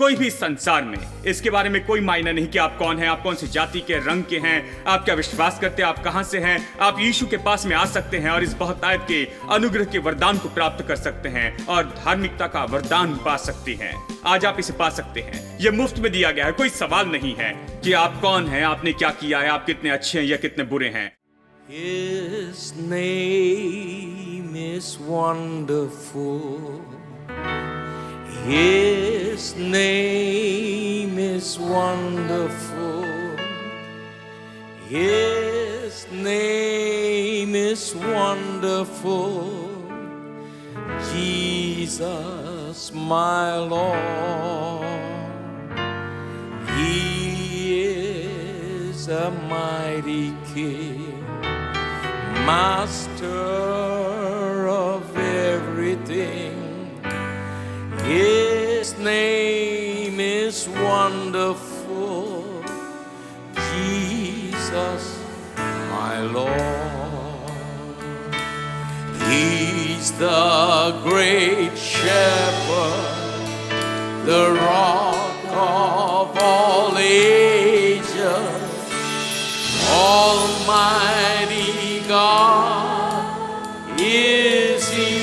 कोई भी संसार में इसके बारे में कोई मायना नहीं कि आप कौन हैं, आप कौन सी जाति के, रंग के हैं, आप क्या विश्वास करते हैं, आप कहां से हैं। आप यीशु के पास में आ सकते हैं और इस बहुतायत के अनुग्रह के वरदान को प्राप्त कर सकते हैं और धार्मिकता का वरदान पा सकते हैं। आज आप इसे पा सकते हैं। यह मुफ्त में दिया गया है। कोई सवाल नहीं है कि आप कौन हैं, आपने क्या किया है, आप कितने अच्छे हैं या कितने बुरे हैं। His name is wonderful. His name is wonderful. His name is wonderful. Jesus, my Lord. He is a mighty King, Master of everything. His name is wonderful, Jesus, my Lord. He's the great shepherd, the rock of all ages, Almighty God is He.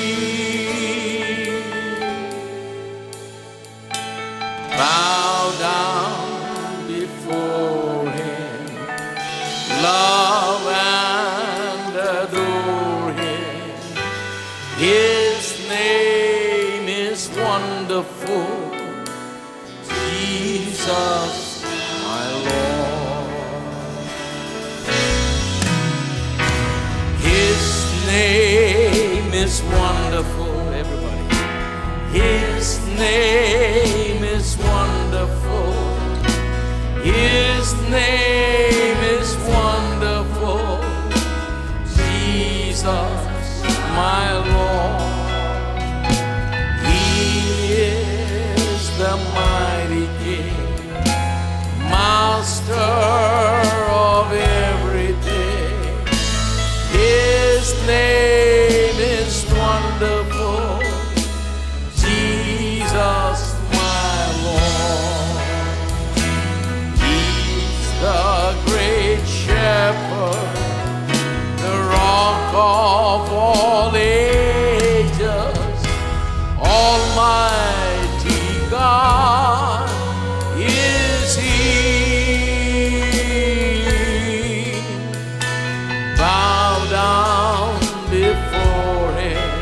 Bow down before Him, love and adore Him. His name is wonderful, Jesus, my Lord. His name is wonderful, everybody. His name is wonderful. His name is wonderful, Jesus, my Lord. He is the mighty King, Master of everything. His name is wonderful, Jesus, my Lord. He's the great shepherd, the rock of all ages, Almighty God is He. Bow down before Him,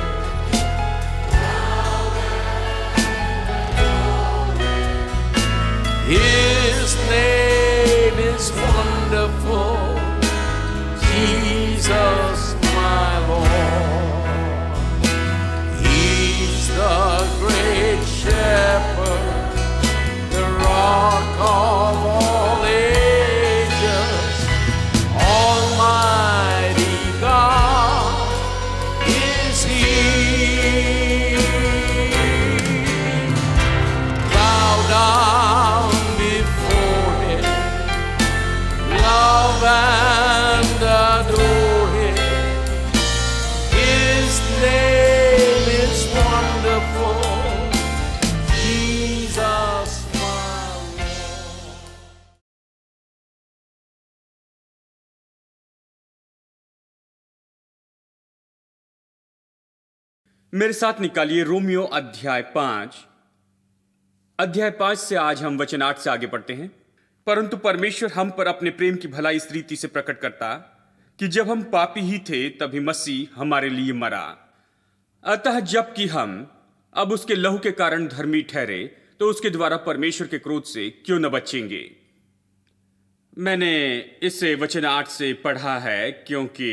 His name is wonderful, Jesus, my Lord. He's the great shepherd, the rock of all ages, Almighty God is He. Bow down before Him, love and adore Him. His name is wonderful, Jesus, my Lord. मेरे साथ निकालिए Romeo अध्याय 5 से आज हम वचन 8 से आगे पढ़ते हैं। परंतु परमेश्वर हम पर अपने प्रेम की भलाई इस रीति से प्रकट करता कि जब हम पापी ही थे तभी मसीह हमारे लिए मरा। अतः जबकि हम अब उसके लहू के कारण धर्मी ठहरे तो उसके द्वारा परमेश्वर के क्रोध से क्यों न बचेंगे। मैंने इसे वचन 8 से पढ़ा है क्योंकि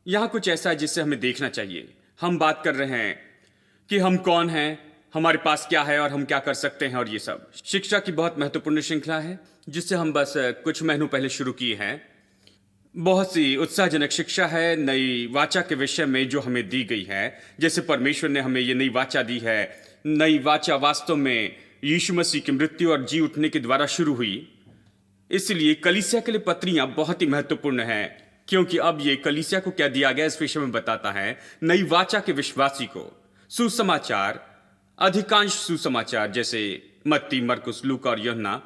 यहां कुछ ऐसा है जिससे हमें देखना चाहिए। हम बात कर रहे हैं कि हम कौन हैं, हमारे पास क्या है और हम क्या कर सकते हैं, और ये सब शिक्षा की बहुत महत्वपूर्ण श्रृंखला है जिससे हम बस कुछ महीनों पहले शुरू किए हैं। बहुत सी उत्साहजनक शिक्षा है नई वाचा के विषय में जो हमें दी गई है। जैसे परमेश्वर ने हमें ये नई वाचा दी है। नई वाचा वास्तव में यीशु मसीह की मृत्यु और जी उठने के द्वारा शुरू हुई। इसलिए कलीसिया के लिए पत्रियां बहुत ही महत्वपूर्ण हैं, क्योंकि अब ये कलीसिया को क्या दिया गया इस विषय में बताता है। नई वाचा के विश्वासी को सुसमाचार, अधिकांश सुसमाचार जैसे मत्ती, मरकुस, लूका और यूहन्ना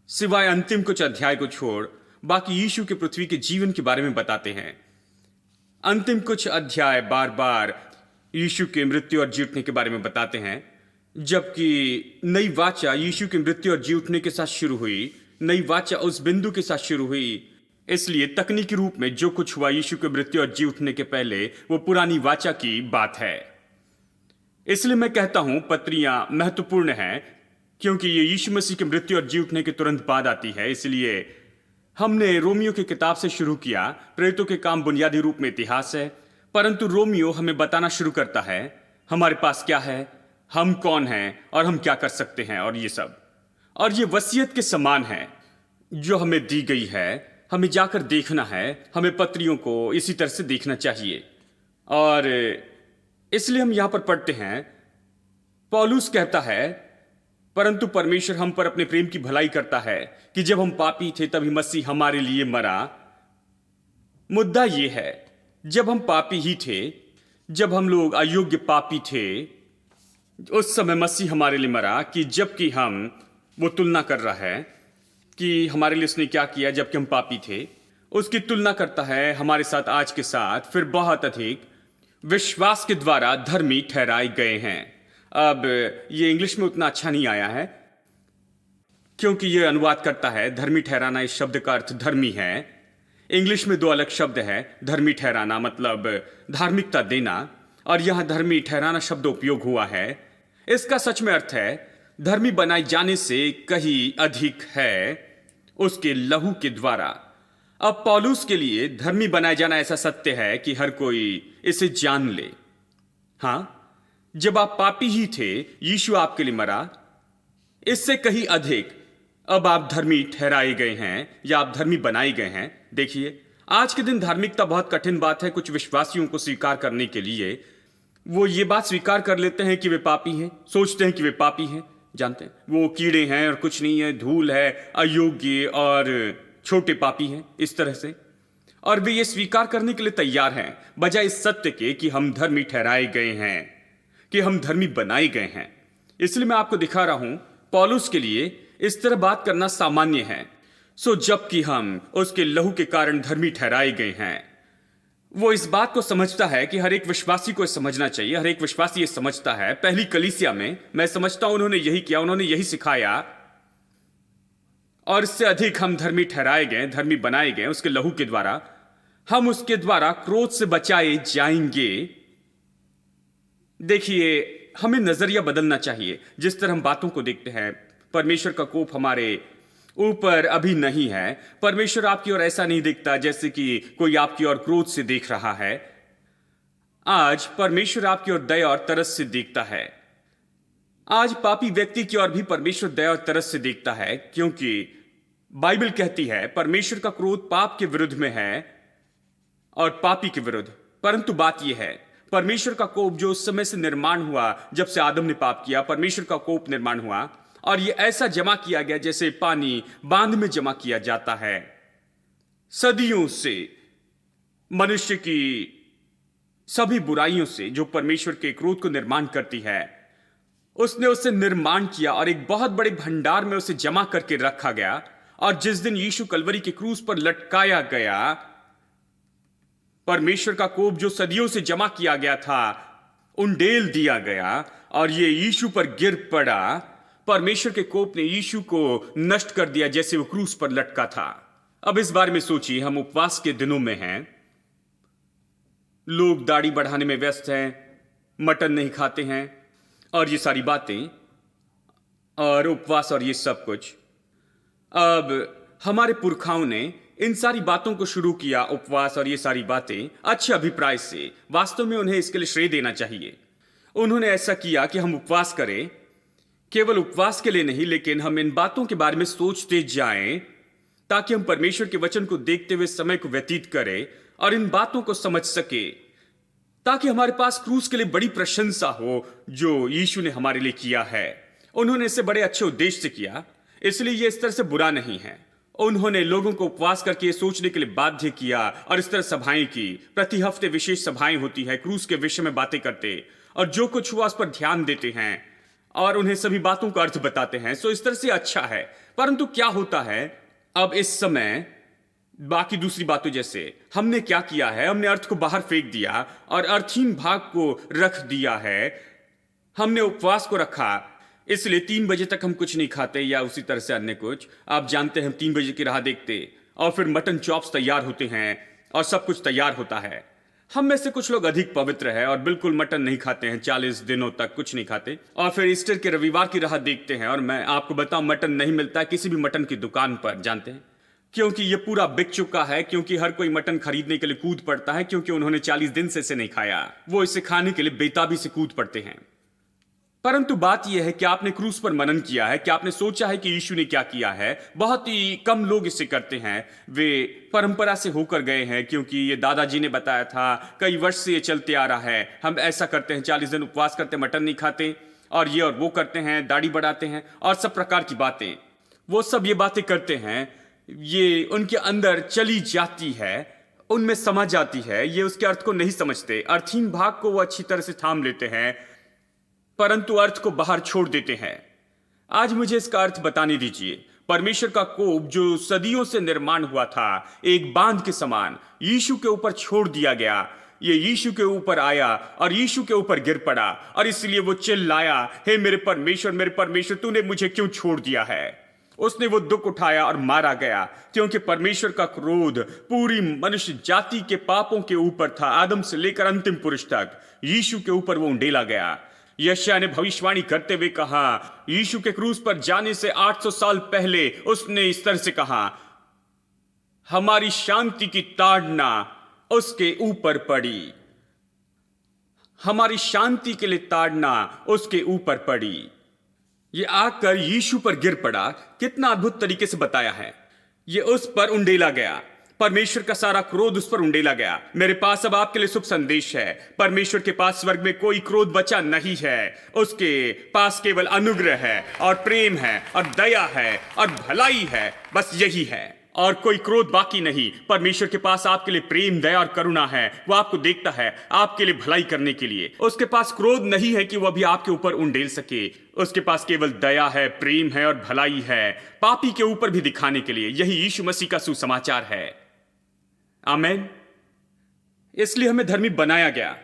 सिवाय अंतिम कुछ अध्याय को छोड़ बाकी यीशु के पृथ्वी के जीवन के बारे में बताते हैं। अंतिम कुछ अध्याय बार बार यीशु के मृत्यु और जी उठने के बारे में बताते हैं, जबकि नई वाचा यीशु के मृत्यु और जी उठने के साथ शुरू हुई। नई वाचा उस बिंदु के साथ शुरू हुई, इसलिए तकनीकी रूप में जो कुछ हुआ यीशु के मृत्यु और जी उठने के पहले वो पुरानी वाचा की बात है। इसलिए मैं कहता हूं पत्रियां महत्वपूर्ण हैं, क्योंकि ये यीशु मसीह के मृत्यु और जी उठने के तुरंत बाद आती है। इसलिए हमने रोमियो की किताब से शुरू किया। प्रेरितों के काम बुनियादी रूप में इतिहास है, परंतु रोमियो हमें बताना शुरू करता है हमारे पास क्या है, हम कौन हैं और हम क्या कर सकते हैं और ये सब। और ये वसीयत के समान है जो हमें दी गई है, हमें जाकर देखना है, हमें पत्रियों को इसी तरह से देखना चाहिए। और इसलिए हम यहां पर पढ़ते हैं, पौलुस कहता है परंतु परमेश्वर हम पर अपने प्रेम की भलाई करता है कि जब हम पापी थे तभी मसीह हमारे लिए मरा। मुद्दा यह है, जब हम पापी ही थे, जब हम लोग अयोग्य पापी थे, उस समय मसीह हमारे लिए मरा। कि जबकि हम, वो तुलना कर रहा है कि हमारे लिए उसने क्या किया जबकि हम पापी थे, उसकी तुलना करता है हमारे साथ आज के साथ, फिर बहुत अधिक विश्वास के द्वारा धर्मी ठहराए गए हैं। अब ये इंग्लिश में उतना अच्छा नहीं आया है, क्योंकि ये अनुवाद करता है धर्मी ठहराना, इस शब्द का अर्थ धर्मी है। इंग्लिश में दो अलग शब्द है। धर्मी ठहराना मतलब धार्मिकता देना, और यहां धर्मी ठहराना शब्द उपयोग हुआ है। इसका सच में अर्थ है धर्मी बनाए जाने से कहीं अधिक है उसके लहू के द्वारा। अब पौलुस के लिए धर्मी बनाए जाना ऐसा सत्य है कि हर कोई इसे जान ले। हां, जब आप पापी ही थे यीशु आपके लिए मरा। इससे कहीं अधिक अब आप धर्मी ठहराए गए हैं या आप धर्मी बनाए गए हैं। देखिए, आज के दिन धार्मिकता बहुत कठिन बात है कुछ विश्वासियों को स्वीकार करने के लिए। वो ये बात स्वीकार कर लेते हैं कि वे पापी हैं, सोचते हैं कि वे पापी हैं, जानते हैं वो कीड़े हैं और कुछ नहीं है, धूल है, अयोग्य और छोटे पापी हैं, इस तरह से। और वे ये स्वीकार करने के लिए तैयार हैं बजाय इस सत्य के कि हम धर्मी ठहराए गए हैं, कि हम धर्मी बनाए गए हैं। इसलिए मैं आपको दिखा रहा हूं पौलुस के लिए इस तरह बात करना सामान्य है। सो जबकि हम उसके लहू के कारण धर्मी ठहराए गए हैं, वो इस बात को समझता है कि हर एक विश्वासी को समझना चाहिए। हर एक विश्वासी ये समझता है। पहली कलीसिया में मैं समझता हूं उन्होंने यही किया, उन्होंने यही सिखाया। और इससे अधिक हम धर्मी ठहराए गए, धर्मी बनाए गए उसके लहू के द्वारा। हम उसके द्वारा क्रोध से बचाए जाएंगे। देखिए, हमें नजरिया बदलना चाहिए जिस तरह हम बातों को देखते हैं। परमेश्वर का कोप हमारे ऊपर अभी नहीं है। परमेश्वर आपकी ओर ऐसा नहीं दिखता जैसे कि कोई आपकी ओर क्रोध से देख रहा है। आज परमेश्वर आपकी ओर दया और तरस से देखता है। आज पापी व्यक्ति की ओर भी परमेश्वर दया और तरस से देखता है, क्योंकि बाइबल कहती है परमेश्वर का क्रोध पाप के विरुद्ध में है और पापी के विरुद्ध। परंतु बात यह है, परमेश्वर का कोप जो उस समय से निर्माण हुआ जब से आदम ने पाप किया, परमेश्वर का कोप निर्माण हुआ और यह ऐसा जमा किया गया जैसे पानी बांध में जमा किया जाता है। सदियों से मनुष्य की सभी बुराइयों से जो परमेश्वर के क्रोध को निर्माण करती है, उसने उसे निर्माण किया और एक बहुत बड़े भंडार में उसे जमा करके रखा गया। और जिस दिन यीशु कलवरी के क्रूस पर लटकाया गया, परमेश्वर का कोप जो सदियों से जमा किया गया था उंडेल दिया गया और ये यीशु पर गिर पड़ा। परमेश्वर के कोप ने यीशु को नष्ट कर दिया जैसे वो क्रूस पर लटका था। अब इस बारे में सोचिए, हम उपवास के दिनों में हैं, लोग दाढ़ी बढ़ाने में व्यस्त हैं, मटन नहीं खाते हैं और ये सारी बातें और उपवास और ये सब कुछ। अब हमारे पुरखाओं ने इन सारी बातों को शुरू किया, उपवास और ये सारी बातें, अच्छे अभिप्राय से। वास्तव में उन्हें इसके लिए श्रेय देना चाहिए। उन्होंने ऐसा किया कि हम उपवास करें, केवल उपवास के लिए नहीं, लेकिन हम इन बातों के बारे में सोचते जाएं ताकि हम परमेश्वर के वचन को देखते हुए समय को व्यतीत करें और इन बातों को समझ सके, ताकि हमारे पास क्रूस के लिए बड़ी प्रशंसा हो जो यीशु ने हमारे लिए किया है। उन्होंने इसे बड़े अच्छे उद्देश्य से किया, इसलिए यह इस तरह से बुरा नहीं है। उन्होंने लोगों को उपवास करके ये सोचने के लिए बाध्य किया और इस तरह सभाएं की। प्रति हफ्ते विशेष सभाएं होती है, क्रूस के विषय में बातें करते और जो कुछ हुआ उस पर ध्यान देते हैं और उन्हें सभी बातों का अर्थ बताते हैं। सो इस तरह से अच्छा है। परंतु क्या होता है अब इस समय, बाकी दूसरी बातों जैसे हमने क्या किया है, हमने अर्थ को बाहर फेंक दिया और अर्थहीन भाग को रख दिया है। हमने उपवास को रखा, इसलिए 3 बजे तक हम कुछ नहीं खाते या उसी तरह से अन्य कुछ। आप जानते हैं हम 3 बजे की राह देखते और फिर मटन चॉप्स तैयार होते हैं और सब कुछ तैयार होता है। हम में से कुछ लोग अधिक पवित्र है और बिल्कुल मटन नहीं खाते हैं, 40 दिनों तक कुछ नहीं खाते और फिर ईस्टर के रविवार की राह देखते हैं। और मैं आपको बताऊं, मटन नहीं मिलता है किसी भी मटन की दुकान पर, जानते हैं क्योंकि ये पूरा बिक चुका है, क्योंकि हर कोई मटन खरीदने के लिए कूद पड़ता है, क्योंकि उन्होंने 40 दिन से इसे नहीं खाया। वो इसे खाने के लिए बेताबी से कूद पड़ते हैं। परंतु बात यह है कि आपने क्रूस पर मनन किया है, कि आपने सोचा है कि यीशु ने क्या किया है। बहुत ही कम लोग इसे करते हैं, वे परंपरा से होकर गए हैं, क्योंकि ये दादाजी ने बताया था, कई वर्ष से ये चलते आ रहा है। हम ऐसा करते हैं, 40 दिन उपवास करते हैं, मटन नहीं खाते और ये और वो करते हैं, दाढ़ी बढ़ाते हैं और सब प्रकार की बातें। वो सब ये बातें करते हैं, ये उनके अंदर चली जाती है, उनमें समझ जाती है। ये उसके अर्थ को नहीं समझते। अर्थहीन भाग को वो अच्छी तरह से थाम लेते हैं, परंतु अर्थ को बाहर छोड़ देते हैं। आज मुझे इसका अर्थ बताने दीजिए। परमेश्वर का कोप जो सदियों से निर्माण हुआ था, एक बांध के समान यीशु के ऊपर छोड़ दिया गया। ये यीशु के ऊपर आया और यीशु के ऊपर गिर पड़ा और इसलिए वो चिल्लाया, हे मेरे परमेश्वर, तूने मुझे क्यों छोड़ दिया है। उसने वो दुख उठाया और मारा गया, क्योंकि परमेश्वर का क्रोध पूरी मनुष्य जाति के पापों के ऊपर था। आदम से लेकर अंतिम पुरुष तक यीशु के ऊपर वो उंडेला गया। यशायाह ने भविष्यवाणी करते हुए कहा, यीशु के क्रूस पर जाने से 800 साल पहले उसने इस तरह से कहा, हमारी शांति की ताड़ना उसके ऊपर पड़ी, हमारी शांति के लिए ताड़ना उसके ऊपर पड़ी। ये आकर यीशु पर गिर पड़ा। कितना अद्भुत तरीके से बताया है। ये उस पर उंडेला गया, परमेश्वर का सारा क्रोध उस पर उंडेला गया। मेरे पास अब आपके लिए शुभ संदेश है। परमेश्वर के पास स्वर्ग में कोई क्रोध बचा नहीं है। उसके पास केवल अनुग्रह है और प्रेम है और दया है और भलाई है, बस यही है और कोई क्रोध बाकी नहीं। परमेश्वर के पास आपके लिए प्रेम, दया और करुणा है। वो आपको देखता है आपके लिए भलाई करने के लिए। उसके पास क्रोध नहीं है कि वो अभी आपके ऊपर उंडेल सके। उसके पास केवल दया है, प्रेम है और भलाई है, पापी के ऊपर भी दिखाने के लिए। यही यीशु मसीह का सुसमाचार है। आमेन। इसलिए हमें धर्मी बनाया गया।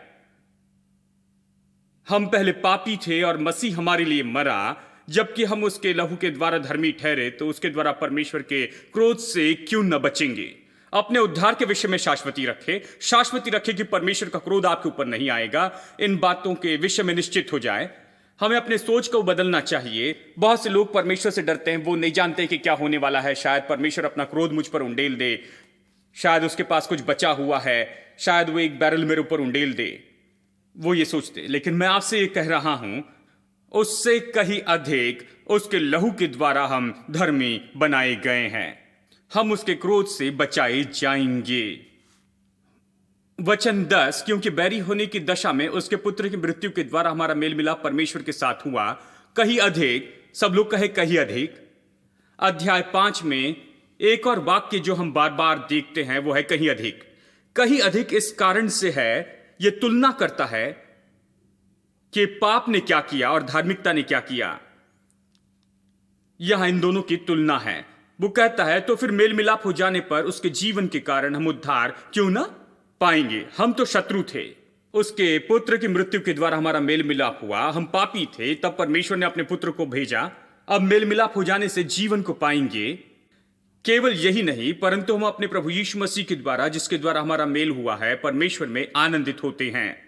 हम पहले पापी थे और मसीह हमारे लिए मरा। जबकि हम उसके लहू के द्वारा धर्मी ठहरे, तो उसके द्वारा परमेश्वर के क्रोध से क्यों न बचेंगे। अपने उद्धार के विषय में शाश्वती रखे कि परमेश्वर का क्रोध आपके ऊपर नहीं आएगा। इन बातों के विषय में निश्चित हो जाए। हमें अपने सोच को बदलना चाहिए। बहुत से लोग परमेश्वर से डरते हैं, वो नहीं जानते कि क्या होने वाला है। शायद परमेश्वर अपना क्रोध मुझ पर उंडेल दे, शायद उसके पास कुछ बचा हुआ है, शायद वो एक बैरल मेरे ऊपर उंडेल दे, वो ये सोचते। लेकिन मैं आपसे ये कह रहा हूं, उससे कहीं अधिक उसके लहू के द्वारा हम धर्मी बनाए गए हैं। हम उसके क्रोध से बचाए जाएंगे। वचन 10, क्योंकि बैरी होने की दशा में उसके पुत्र की मृत्यु के द्वारा हमारा मेल मिलाप परमेश्वर के साथ हुआ। कहीं अधिक, सब लोग कहे कहीं अधिक। अध्याय 5 में एक और वाक्य जो हम बार बार देखते हैं वो है कहीं अधिक। कहीं अधिक इस कारण से है, यह तुलना करता है कि पाप ने क्या किया और धार्मिकता ने क्या किया। यहां इन दोनों की तुलना है। वो कहता है तो फिर मेल मिलाप हो जाने पर उसके जीवन के कारण हम उद्धार क्यों ना पाएंगे। हम तो शत्रु थे, उसके पुत्र की मृत्यु के द्वारा हमारा मेल मिलाप हुआ। हम पापी थे, तब परमेश्वर ने अपने पुत्र को भेजा। अब मेल मिलाप हो जाने से जीवन को पाएंगे। केवल यही नहीं, परंतु हम अपने प्रभु यीशु मसीह के द्वारा, जिसके द्वारा हमारा मेल हुआ है, परमेश्वर में आनंदित होते हैं।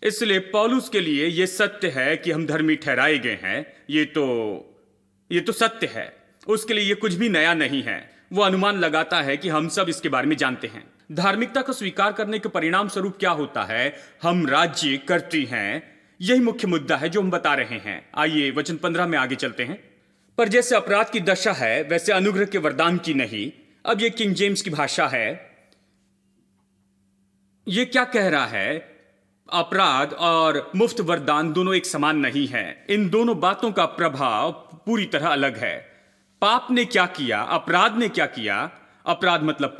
इसलिए पौलुस के लिए यह सत्य है कि हम धर्मी ठहराए गए हैं। ये तो सत्य है। उसके लिए यह कुछ भी नया नहीं है। वो अनुमान लगाता है कि हम सब इसके बारे में जानते हैं। धार्मिकता को स्वीकार करने के परिणाम स्वरूप क्या होता है, हम राज्य करते हैं। यही मुख्य मुद्दा है जो हम बता रहे हैं। आइए वचन 15 में आगे चलते हैं। पर जैसे अपराध की दशा है, वैसे अनुग्रह के वरदान की नहीं। अब यह किंग जेम्स की भाषा है। यह क्या कह रहा है, अपराध और मुफ्त वरदान दोनों एक समान नहीं है। इन दोनों बातों का प्रभाव पूरी तरह अलग है। पाप ने क्या किया, अपराध ने क्या किया। अपराध मतलब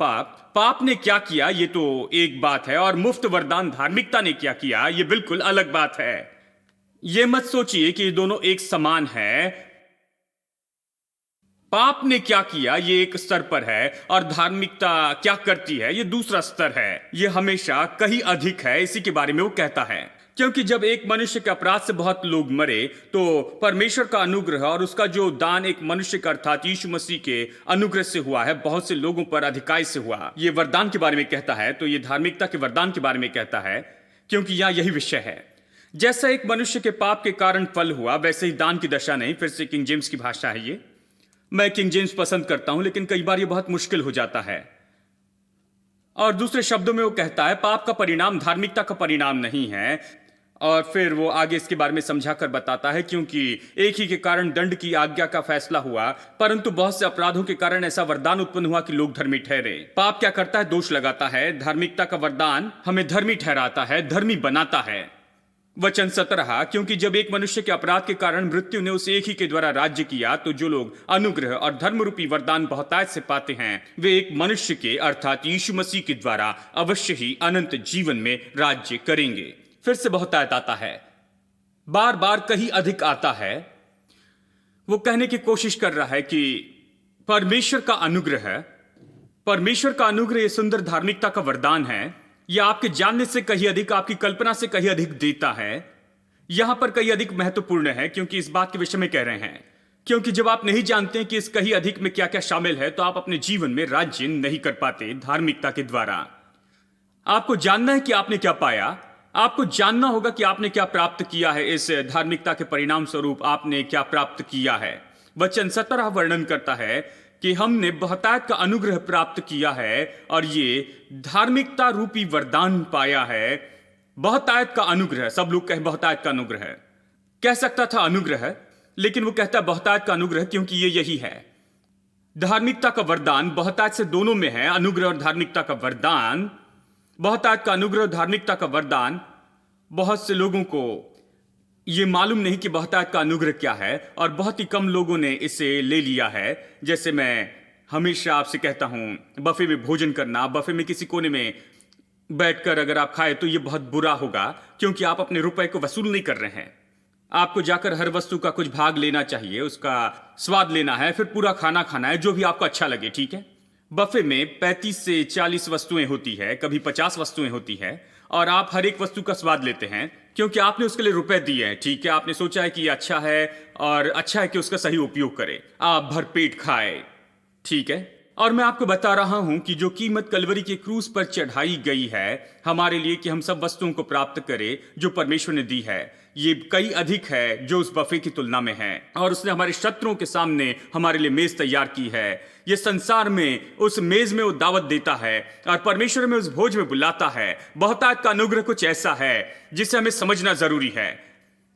पाप ने क्या किया, यह तो एक बात है, और मुफ्त वरदान धार्मिकता ने क्या किया, यह बिल्कुल अलग बात है। ये मत सोचिए कि ये दोनों एक समान है। पाप ने क्या किया ये एक स्तर पर है और धार्मिकता क्या करती है ये दूसरा स्तर है। ये हमेशा कहीं अधिक है, इसी के बारे में वो कहता है। क्योंकि जब एक मनुष्य के अपराध से बहुत लोग मरे तो परमेश्वर का अनुग्रह और उसका जो दान एक मनुष्य का अर्थात यीशु मसीह के अनुग्रह से हुआ है, बहुत से लोगों पर अधिकाय से हुआ। ये वरदान के बारे में कहता है, तो ये धार्मिकता के वरदान के बारे में कहता है, क्योंकि यहां यही विषय है। जैसा एक मनुष्य के पाप के कारण फल हुआ, वैसे ही दान की दशा नहीं। फिर से किंग जेम्स की भाषा है ये। मैं किंग जेम्स पसंद करता हूं, लेकिन कई बार ये बहुत मुश्किल हो जाता है। और दूसरे शब्दों में वो कहता है पाप का परिणाम धार्मिकता का परिणाम नहीं है। और फिर वो आगे इसके बारे में समझा कर बताता है, क्योंकि एक ही के कारण दंड की आज्ञा का फैसला हुआ, परंतु बहुत से अपराधों के कारण ऐसा वरदान उत्पन्न हुआ कि लोग धर्मी ठहरे। पाप क्या करता है? दोष लगाता है। धार्मिकता का वरदान हमें धर्मी ठहराता है, धर्मी बनाता है। वचन 17, क्योंकि जब एक मनुष्य के अपराध के कारण मृत्यु ने उस एक ही के द्वारा राज्य किया, तो जो लोग अनुग्रह और धर्म रूपी वरदान बहुतायत से पाते हैं, वे एक मनुष्य के अर्थात यीशु मसीह के द्वारा अवश्य ही अनंत जीवन में राज्य करेंगे। फिर से बहुतायत आता है, बार बार कहीं अधिक आता है। वो कहने की कोशिश कर रहा है कि परमेश्वर का अनुग्रह ये सुंदर धार्मिकता का वरदान है। यह आपके जानने से कहीं अधिक, आपकी कल्पना से कहीं अधिक देता है। यहां पर कहीं अधिक महत्वपूर्ण है, क्योंकि इस बात के विषय में कह रहे हैं। क्योंकि जब आप नहीं जानते कि इस कहीं अधिक में क्या क्या शामिल है, तो आप अपने जीवन में राज्य नहीं कर पाते धार्मिकता के द्वारा। आपको जानना है कि आपने क्या पाया, आपको जानना होगा कि आपने क्या प्राप्त किया है। इस धार्मिकता के परिणाम स्वरूप आपने क्या प्राप्त किया है। वचन 17 वर्णन करता है कि हमने बहुतायत का अनुग्रह प्राप्त किया है और ये धार्मिकता रूपी वरदान पाया है। बहुतायत का अनुग्रह, सब लोग कहे बहुतायत का अनुग्रह, कह सकता था अनुग्रह, लेकिन वो कहता है बहुतायत का अनुग्रह, क्योंकि ये यही है। धार्मिकता का वरदान बहुतायत से दोनों में है। अनुग्रह और धार्मिकता का वरदान, बहुतायत का अनुग्रह और धार्मिकता का वरदान। बहुत से लोगों को यह मालूम नहीं कि बहुतायत का अनुग्रह क्या है, और बहुत ही कम लोगों ने इसे ले लिया है। जैसे मैं हमेशा आपसे कहता हूं, बफे में भोजन करना, बफे में किसी कोने में बैठकर अगर आप खाए तो यह बहुत बुरा होगा, क्योंकि आप अपने रुपए को वसूल नहीं कर रहे हैं। आपको जाकर हर वस्तु का कुछ भाग लेना चाहिए, उसका स्वाद लेना है, फिर पूरा खाना खाना है, जो भी आपको अच्छा लगे, ठीक है। बफे में 35 से 40 वस्तुएं होती है, कभी 50 वस्तुएं होती है, और आप हर एक वस्तु का स्वाद लेते हैं क्योंकि आपने उसके लिए रुपए दिए हैं, ठीक है। आपने सोचा है कि ये अच्छा है और अच्छा है कि उसका सही उपयोग करें, आप भरपेट खाए, ठीक है। और मैं आपको बता रहा हूं कि जो कीमत कलवरी के क्रूस पर चढ़ाई गई है हमारे लिए कि हम सब वस्तुओं को प्राप्त करें जो परमेश्वर ने दी है, ये कई अधिक है जो उस बफे की तुलना में है। और उसने हमारे शत्रुओं के सामने हमारे लिए मेज तैयार की है। ये संसार में उस मेज में वो दावत देता है और परमेश्वर में उस भोज में बुलाता है। बहुतायत का अनुग्रह कुछ ऐसा है जिसे हमें समझना जरूरी है।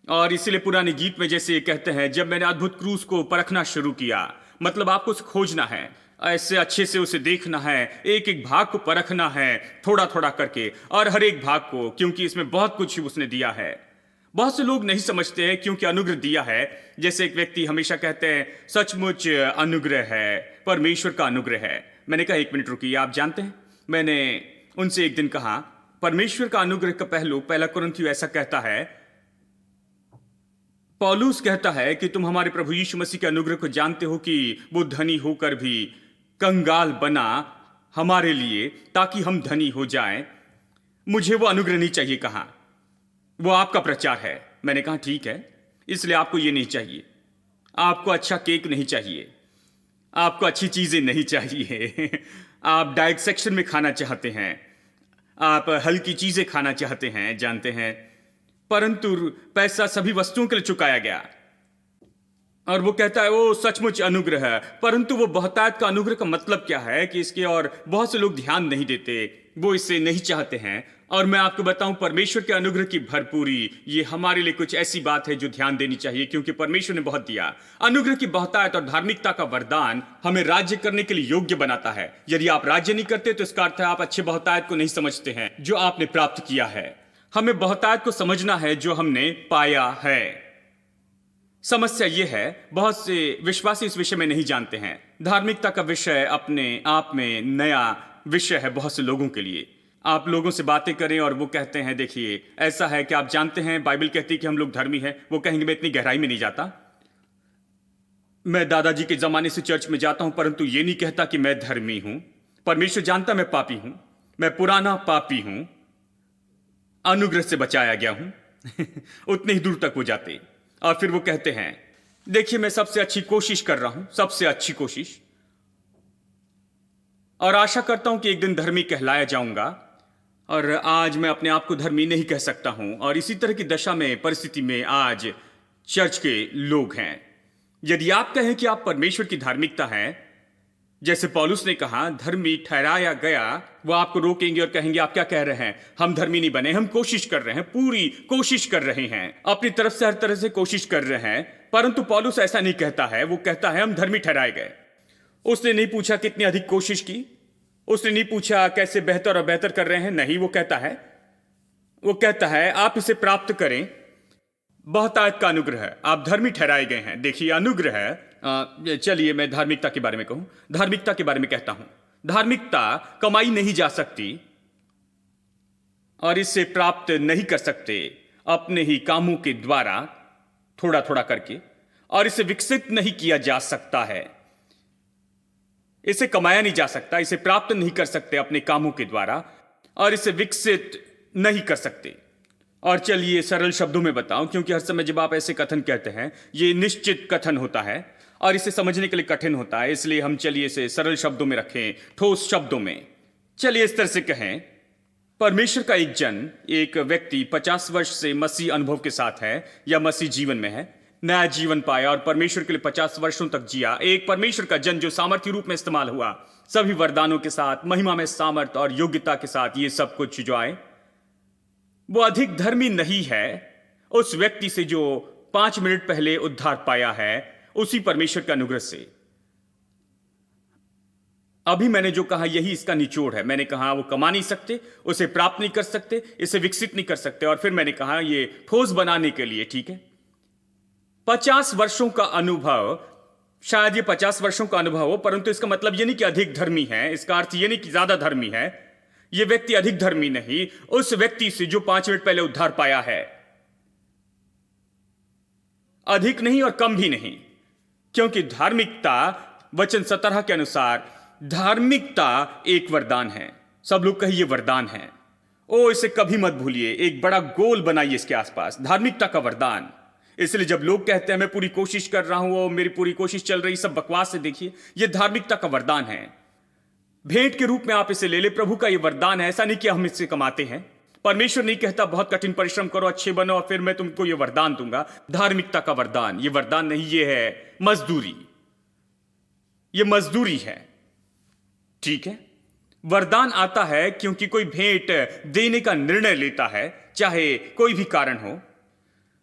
और इसीलिए पुराने गीत में जैसे ये कहते हैं, जब मैंने अद्भुत क्रूस को परखना शुरू किया, मतलब आपको उसे खोजना है, ऐसे अच्छे से उसे देखना है, एक एक भाग को परखना है थोड़ा थोड़ा करके, और हर एक भाग को, क्योंकि इसमें बहुत कुछ उसने दिया है। बहुत से लोग नहीं समझते हैं क्योंकि अनुग्रह दिया है। जैसे एक व्यक्ति हमेशा कहते हैं सचमुच अनुग्रह है, परमेश्वर का अनुग्रह है। मैंने कहा एक मिनट रुकिए, आप जानते हैं, मैंने उनसे एक दिन कहा परमेश्वर का अनुग्रह का पहलू 1 कुरिन्थियों ऐसा कहता है, पौलुस कहता है कि तुम हमारे प्रभु यीशु मसीह के अनुग्रह को जानते हो कि वो धनी होकर भी कंगाल बना हमारे लिए ताकि हम धनी हो जाएं। मुझे वो अनुग्रह नहीं चाहिए, कहा वो आपका प्रचार है। मैंने कहा ठीक है, इसलिए आपको ये नहीं चाहिए, आपको अच्छा केक नहीं चाहिए, आपको अच्छी चीजें नहीं चाहिए आप डाइट सेक्शन में खाना चाहते हैं, आप हल्की चीजें खाना चाहते हैं, जानते हैं, परंतु पैसा सभी वस्तुओं के लिए चुकाया गया। और वो कहता है वो सचमुच अनुग्रह है, परंतु वो बहुतायत का अनुग्रह का मतलब क्या है कि इसके और बहुत से लोग ध्यान नहीं देते, वो इसे नहीं चाहते हैं। और मैं आपको बताऊं, परमेश्वर के अनुग्रह की भरपूरी ये हमारे लिए कुछ ऐसी बात है जो ध्यान देनी चाहिए, क्योंकि परमेश्वर ने बहुत दिया। अनुग्रह की बहुतायत और धार्मिकता का वरदान हमें राज्य करने के लिए योग्य बनाता है। यदि आप राज्य नहीं करते तो इसका अर्थ है आप अच्छे बहुतायत को नहीं समझते हैं जो आपने प्राप्त किया है। हमें बहुतायत को समझना है जो हमने पाया है। समस्या यह है बहुत से विश्वासी इस विषय में नहीं जानते हैं। धार्मिकता का विषय अपने आप में नया विषय है बहुत से लोगों के लिए। आप लोगों से बातें करें और वो कहते हैं देखिए ऐसा है कि आप जानते हैं बाइबल कहती है कि हम लोग धर्मी हैं, वो कहेंगे मैं इतनी गहराई में नहीं जाता, मैं दादाजी के जमाने से चर्च में जाता हूं परंतु ये नहीं कहता कि मैं धर्मी हूं। परमेश्वर जानता मैं पापी हूं, मैं पुराना पापी हूं, अनुग्रह से बचाया गया हूं। उतने ही दूर तक वो जाते और फिर वो कहते हैं देखिए मैं सबसे अच्छी कोशिश कर रहा हूं, सबसे अच्छी कोशिश, और आशा करता हूं कि एक दिन धर्मी कहलाया जाऊंगा, और आज मैं अपने आप को धर्मी नहीं कह सकता हूं। और इसी तरह की दशा में, परिस्थिति में आज चर्च के लोग हैं। यदि आप कहें कि आप परमेश्वर की धार्मिकता है, जैसे पौलुस ने कहा धर्मी ठहराया गया, वो आपको रोकेंगे और कहेंगे आप क्या कह रहे हैं, हम धर्मी नहीं बने, हम कोशिश कर रहे हैं, पूरी कोशिश कर रहे हैं, अपनी तरफ से हर तरह से कोशिश कर रहे हैं। परंतु पौलुस ऐसा नहीं कहता है, वो कहता है हम धर्मी ठहराए गए। उसने नहीं पूछा कितनी अधिक कोशिश की, उसने नहीं पूछा कैसे बेहतर और बेहतर कर रहे हैं, नहीं, वो कहता है आप इसे प्राप्त करें, बहुतायत का अनुग्रह है, आप धर्मी ठहराए गए हैं। देखिए अनुग्रह है। चलिए मैं धार्मिकता के बारे में कहूं, धार्मिकता के बारे में कहता हूं, धार्मिकता कमाई नहीं जा सकती और इसे प्राप्त नहीं कर सकते अपने ही कामों के द्वारा, थोड़ा थोड़ा करके, और इसे विकसित नहीं किया जा सकता है, इसे कमाया नहीं जा सकता, इसे प्राप्त नहीं कर सकते अपने कामों के द्वारा, और इसे विकसित नहीं कर सकते। और चलिए सरल शब्दों में बताऊं, क्योंकि हर समय जब आप ऐसे कथन कहते हैं ये निश्चित कथन होता है और इसे समझने के लिए कठिन होता है, इसलिए हम चलिए इसे सरल शब्दों में रखें, ठोस शब्दों में। चलिए इस तरह से कहें, परमेश्वर का एक जन, एक व्यक्ति 50 वर्ष से मसीह अनुभव के साथ है या मसीह जीवन में है, नया जीवन पाया और परमेश्वर के लिए 50 वर्षों तक जिया। एक परमेश्वर का जन जो सामर्थ्य रूप में इस्तेमाल हुआ, सभी वरदानों के साथ, महिमा में सामर्थ और योग्यता के साथ, ये सब कुछ जो आए, वो अधिक धर्मी नहीं है उस व्यक्ति से जो 5 मिनट पहले उद्धार पाया है उसी परमेश्वर के अनुग्रह से। अभी मैंने जो कहा यही इसका निचोड़ है। मैंने कहा वो कमा नहीं सकते, उसे प्राप्त नहीं कर सकते, इसे विकसित नहीं कर सकते, और फिर मैंने कहा ये ठोस बनाने के लिए, ठीक है, 50 वर्षों का अनुभव, शायद ये 50 वर्षों का अनुभव हो, परंतु इसका मतलब ये नहीं कि अधिक धर्मी है, इसका अर्थ ये नहीं कि ज्यादा धर्मी है। ये व्यक्ति अधिक धर्मी नहीं उस व्यक्ति से जो 5 मिनट पहले उद्धार पाया है, अधिक नहीं और कम भी नहीं, क्योंकि धार्मिकता, वचन 17 के अनुसार धार्मिकता एक वरदान है। सब लोग कहिए वरदान है। ओ इसे कभी मत भूलिए, एक बड़ा गोल बनाइए इसके आसपास, धार्मिकता का वरदान। इसलिए जब लोग कहते हैं मैं पूरी कोशिश कर रहा हूं, मेरी पूरी कोशिश चल रही, सब बकवास से, देखिए यह धार्मिकता का वरदान है। भेंट के रूप में आप इसे ले ले, प्रभु का यह वरदान है। ऐसा नहीं कि हम इससे कमाते हैं। परमेश्वर नहीं कहता बहुत कठिन परिश्रम करो, अच्छे बनो और फिर मैं तुमको यह वरदान दूंगा। धार्मिकता का वरदान, यह वरदान नहीं, यह है मजदूरी, यह मजदूरी है, ठीक है। वरदान आता है क्योंकि कोई भेंट देने का निर्णय लेता है, चाहे कोई भी कारण हो,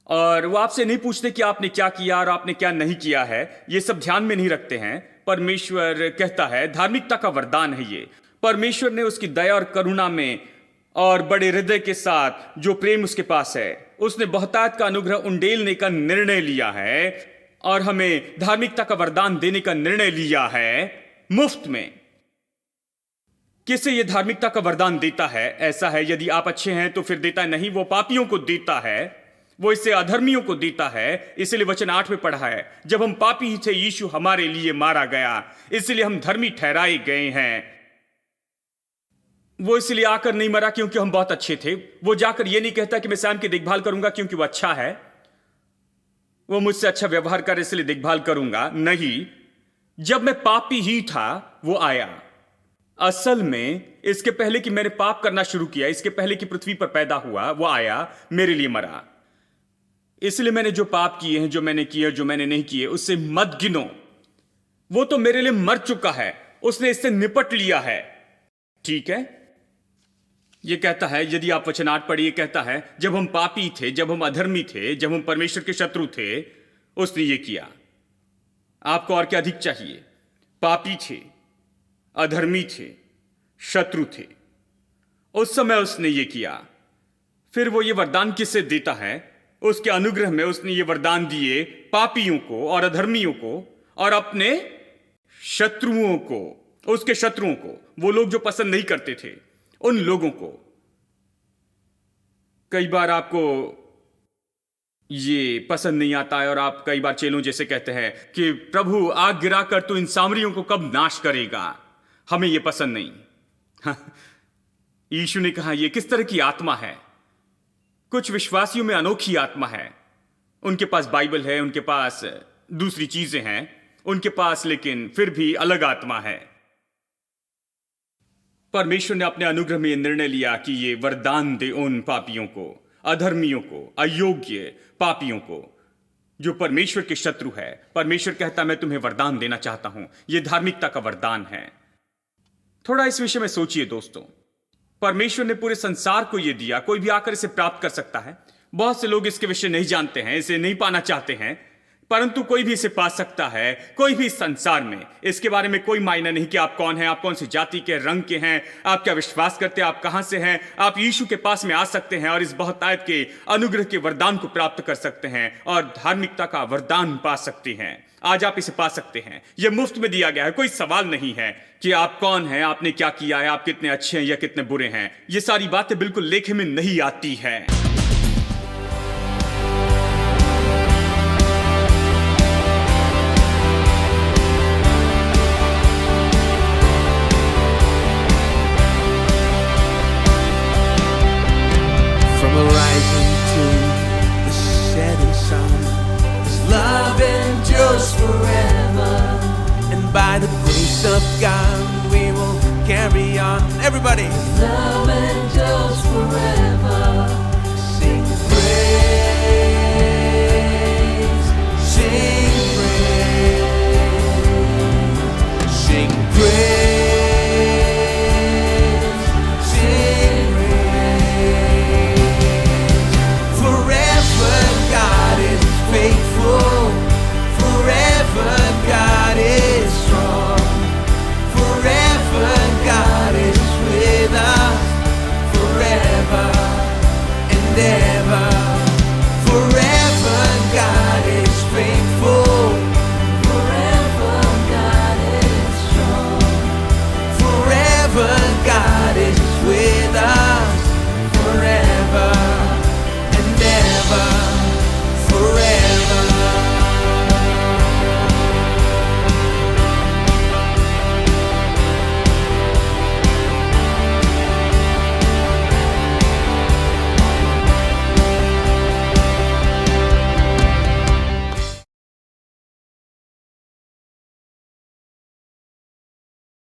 और वो आपसे नहीं पूछते कि आपने क्या किया और आपने क्या नहीं किया है, ये सब ध्यान में नहीं रखते हैं। परमेश्वर कहता है धार्मिकता का वरदान है ये। परमेश्वर ने उसकी दया और करुणा में और बड़े हृदय के साथ जो प्रेम उसके पास है, उसने बहुतायत का अनुग्रह उंडेलने का निर्णय लिया है और हमें धार्मिकता का वरदान देने का निर्णय लिया है मुफ्त में। किसे यह धार्मिकता का वरदान देता है? ऐसा है यदि आप अच्छे हैं तो फिर देता नहीं, वो पापियों को देता है, वो इसे अधर्मियों को देता है। इसलिए वचन 8 में पढ़ा है, जब हम पापी ही थे यीशु हमारे लिए मारा गया, इसलिए हम धर्मी ठहराए गए हैं। वो इसलिए आकर नहीं मरा क्योंकि हम बहुत अच्छे थे। वो जाकर ये नहीं कहता कि मैं सैम की देखभाल करूंगा क्योंकि वो अच्छा है, वो मुझसे अच्छा व्यवहार कर इसलिए देखभाल करूंगा। नहीं, जब मैं पापी ही था वो आया। असल में इसके पहले कि मैंने पाप करना शुरू किया, इसके पहले कि पृथ्वी पर पैदा हुआ, वो आया, मेरे लिए मरा। इसलिए मैंने जो पाप किए हैं, जो मैंने किए, जो मैंने नहीं किए, उससे मत गिनो। वो तो मेरे लिए मर चुका है, उसने इससे निपट लिया है, ठीक है। ये कहता है, यदि आप वचन 8 पढ़िए, कहता है जब हम पापी थे, जब हम अधर्मी थे, जब हम परमेश्वर के शत्रु थे, उसने ये किया। आपको और क्या अधिक चाहिए? पापी थे, अधर्मी थे, शत्रु थे, उस समय उसने ये किया। फिर वो ये वरदान किससे देता है? उसके अनुग्रह में उसने ये वरदान दिए पापियों को और अधर्मियों को और अपने शत्रुओं को, उसके शत्रुओं को, वो लोग जो पसंद नहीं करते थे, उन लोगों को। कई बार आपको ये पसंद नहीं आता है और आप कई बार चेलों जैसे कहते हैं कि प्रभु आग गिराकर तू इन सामरियों को कब नाश करेगा, हमें ये पसंद नहीं। यीशु ने कहा यह किस तरह की आत्मा है। कुछ विश्वासियों में अनोखी आत्मा है, उनके पास बाइबल है, उनके पास दूसरी चीजें हैं, उनके पास लेकिन फिर भी अलग आत्मा है। परमेश्वर ने अपने अनुग्रह में निर्णय लिया कि ये वरदान दे उन पापियों को, अधर्मियों को, अयोग्य पापियों को, जो परमेश्वर के शत्रु है। परमेश्वर कहता मैं तुम्हें वरदान देना चाहता हूं, यह धार्मिकता का वरदान है। थोड़ा इस विषय में सोचिए दोस्तों। परमेश्वर ने पूरे संसार को यह दिया, कोई भी आकर इसे प्राप्त कर सकता है। बहुत से लोग इसके विषय नहीं जानते हैं, इसे नहीं पाना चाहते हैं, परंतु कोई भी इसे पा सकता है। कोई भी संसार में इसके बारे में कोई मायना नहीं कि आप कौन हैं, आप कौन सी जाति के, रंग के हैं, आप क्या विश्वास करते हैं, आप कहां से हैं। आप यीशु के पास में आ सकते हैं और इस बहुतायत के अनुग्रह के वरदान को प्राप्त कर सकते हैं और धार्मिकता का वरदान पा सकते हैं। आज आप इसे पा सकते हैं, यह मुफ्त में दिया गया है। कोई सवाल नहीं है कि आप कौन हैं, आपने क्या किया है, आप कितने अच्छे हैं या कितने बुरे हैं। ये सारी बातें बिल्कुल लेखे में नहीं आती है। From the rising to the setting sun, His love endures forever. And by the grace of God, we will carry on. Everybody. Love